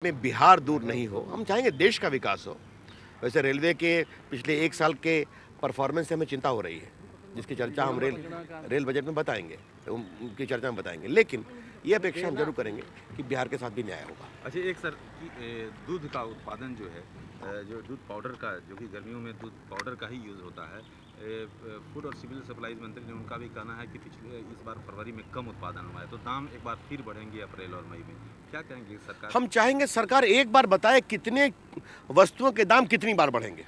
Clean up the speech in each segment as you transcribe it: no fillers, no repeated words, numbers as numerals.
में बिहार दूर नहीं हो, हम चाहेंगे देश का विकास हो। वैसे रेलवे के पिछले 1 साल के परफॉर्मेंस से हमें चिंता हो रही है, जिसकी चर्चा हम रेल बजट में बताएंगे, उनकी चर्चा में बताएंगे। लेकिन ये अपेक्षा हम जरूर करेंगे कि बिहार के साथ भी न्याय होगा। अच्छा, एक सर दूध का उत्पादन जो है, जो दूध पाउडर का, जो कि गर्मियों में दूध पाउडर का ही यूज़ होता है, फूड और सिविल सप्लाईज मंत्री ने उनका भी कहना है कि इस बार फरवरी में कम उत्पादन हुआ है, तो दाम एक बार फिर बढ़ेंगे अप्रैल और मई में। क्या कहेंगे सरकार? हम चाहेंगे सरकार एक बार बताए कितने वस्तुओं के दाम कितनी बार बढ़ेंगे।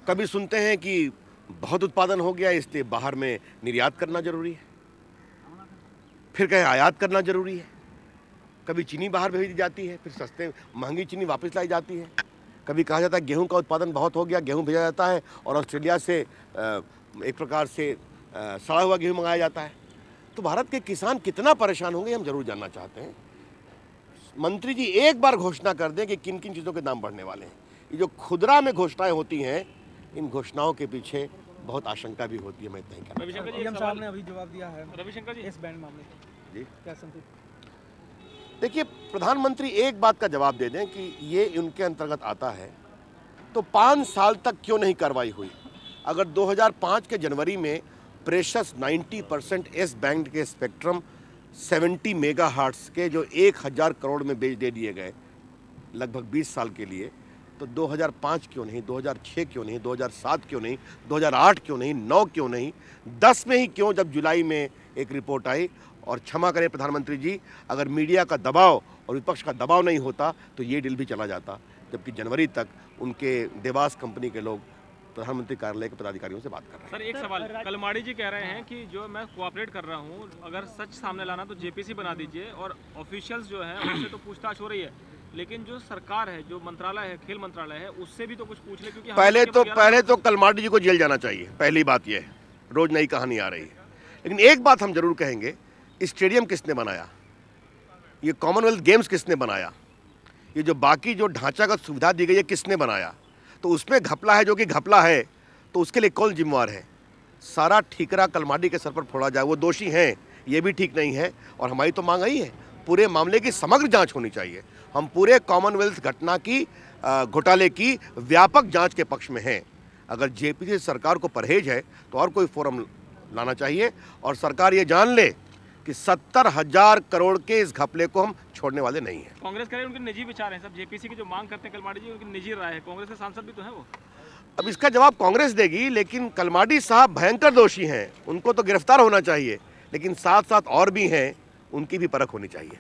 कभी सुनते हैं कि बहुत उत्पादन हो गया इसलिए बाहर में निर्यात करना जरूरी है, फिर कहें आयात करना जरूरी है। कभी चीनी बाहर भेजी जाती है, फिर सस्ते महंगी चीनी वापस लाई जाती है। कभी कहा जाता है गेहूं का उत्पादन बहुत हो गया, गेहूं भेजा जाता है और ऑस्ट्रेलिया से एक प्रकार से सड़ा हुआ गेहूं मंगाया जाता है। तो भारत के किसान कितना परेशान होंगे हम जरूर जानना चाहते हैं। मंत्री जी एक बार घोषणा कर दें कि किन किन चीज़ों के दाम बढ़ने वाले हैं। ये जो खुदरा में घोषणाएं होती हैं, इन घोषणाओं के पीछे बहुत आशंका भी होती है। मैं इतना ही कहना। रविशंकर जी साहब ने अभी जवाब दिया है रविशंकर जी इस बैंड मामले जी क्या संतुष्ट? देखिए, प्रधानमंत्री एक बात का जवाब दे दें कि ये उनके अंतर्गत आता है, तो 5 साल तक क्यों नहीं कार्रवाई हुई। अगर 2005 के जनवरी में प्रेशस 90% एस बैंड के स्पेक्ट्रम 70 मेगाहर्ट्ज के जो 1000 करोड़ में बेच दे दिए गए लगभग 20 साल के लिए, तो 2005 क्यों नहीं, 2006 क्यों नहीं, 2007 क्यों नहीं, 2008 क्यों नहीं, 9 क्यों नहीं, 10 में ही क्यों, जब जुलाई में एक रिपोर्ट आई। और क्षमा करें प्रधानमंत्री जी, अगर मीडिया का दबाव और विपक्ष का दबाव नहीं होता तो ये डील भी चला जाता, जबकि जनवरी तक उनके देवास कंपनी के लोग प्रधानमंत्री कार्यालय के पदाधिकारियों से बात कर रहे हैं। सर एक सवाल, कलमाड़ी जी कह रहे हैं कि जो मैं कोऑपरेट कर रहा हूं, अगर सच सामने लाना तो जेपीसी बना दीजिए, और ऑफिशियल्स जो है उनसे तो पूछताछ हो रही है, लेकिन जो सरकार है, जो मंत्रालय है, खेल मंत्रालय है, उससे भी तो कुछ पूछ ले। क्योंकि पहले तो कलमाड़ी जी को जेल जाना चाहिए। पहली बात यह है, रोज नई कहानी आ रही है। लेकिन एक बात हम जरूर कहेंगे, स्टेडियम किसने बनाया, ये कॉमनवेल्थ गेम्स किसने बनाया, ये जो बाकी जो ढांचागत सुविधा दी गई है किसने बनाया, तो उसमें घपला है जो कि घपला है, तो उसके लिए कौन जिम्मेवार है। सारा ठीकरा कलमाड़ी के सर पर फोड़ा जाए, वो दोषी हैं, ये भी ठीक नहीं है। और हमारी तो मांग यही है, पूरे मामले की समग्र जांच होनी चाहिए। हम पूरे कॉमनवेल्थ घटना की, घोटाले की व्यापक जांच के पक्ष में हैं। अगर जेपीसी सरकार को परहेज है तो और कोई फोरम लाना चाहिए, और सरकार ये जान ले कि 70,000 करोड़ के इस घपले को हम छोड़ने वाले नहीं हैं। कांग्रेस करे उनके निजी विचार हैं सब, जेपीसी की जो मांग करते हैं कलमाड़ी जी, उनकी निजी राय है। कांग्रेस के सांसद भी तो हैं वो। अब इसका जवाब कांग्रेस देगी, लेकिन कलमाड़ी साहब भयंकर दोषी हैं, उनको तो गिरफ्तार होना चाहिए, लेकिन साथ साथ और भी हैं, उनकी भी परख होनी चाहिए।